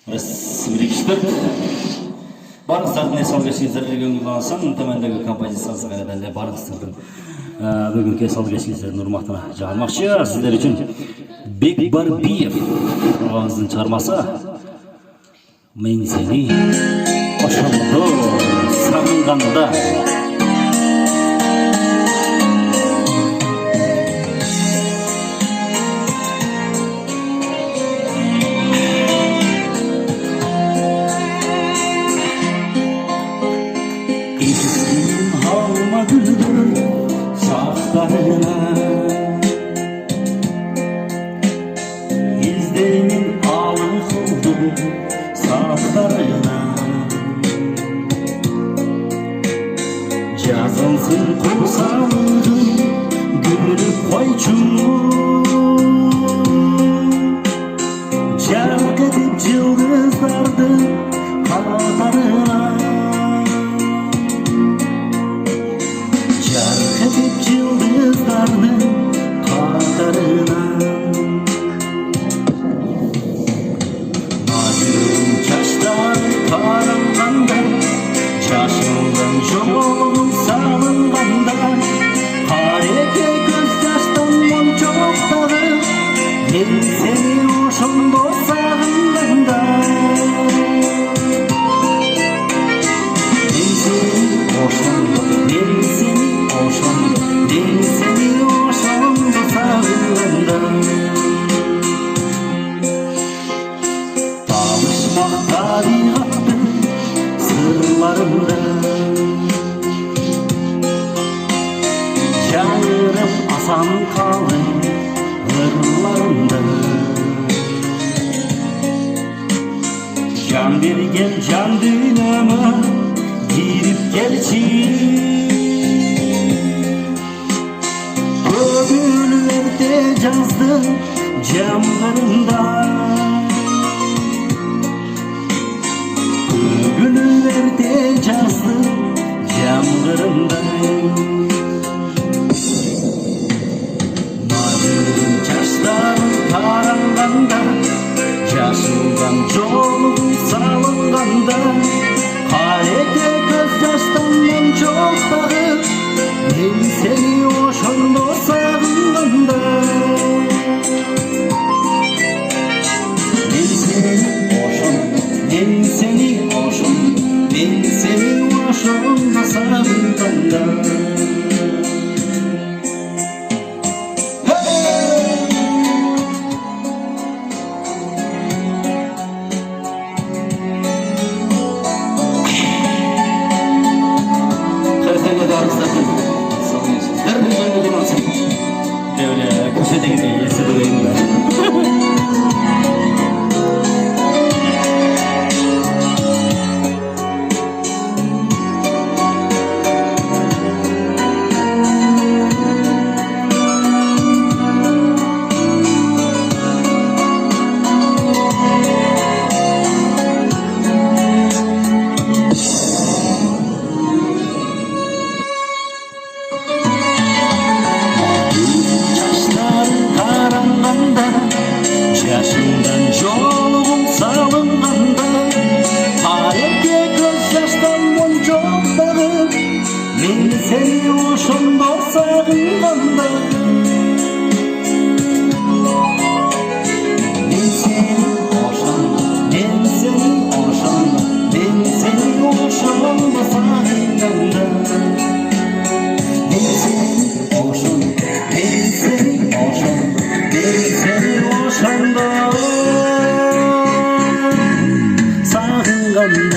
Birikiştir. Barıqsыздардың esал кешіңіздерге көңіл алсам, төмендегі композициясы қайрадан барыqсыздың бүгінгі esal кешіңіздердің ұрмақтына жағылмақшы. Сіздер үшін Бекбарбиев ағамыздың шығармасы «Мен сені ошондо сағынғанда». İzlerimin ağır oldu saçlarına. Жазылсын құрсаудың гүлі қойчу, жарқ етіп жылдыздардың қатарына. Жарқ етіп жылдыздардың қатарына. Мажырым жаштар қараңғанда, жашылдан жолын салынғанда, қареке көз жаштан моншоқтағы, мен сені ошондо сағынғанда. Мен сені ошондо, мен сені ошондо, мен сені ошондо сағынғанда. Табышмақ табиғаттың сырларында, жаңырып асан қалың ырларында. Жан берген жан дүниеме кирип келчи, көңүлдөрдө жаздың жамгырында. Gülülerde жазды жамгырында. Мажырым жаштар қараңғанда, жашылдан жолың салынғанда, қареке көз жаштан моншоқтағы, мен сені ошондо сағынғанда. Мен сені ошондо, мен сені ошондо, мен сени ошондо сагынганда. Köşedeki esi duyayım ben. Yaşından жолуң салынғанда, қареке көз жаштан моншоқтағы, мен сені ошондо сагынганда. Мен сени ошондо, мен сени ошондо, мен сени ошондо сагынганда. Мен сени ошондо, мен сени ошондо, мен сени ошондо сагынганда.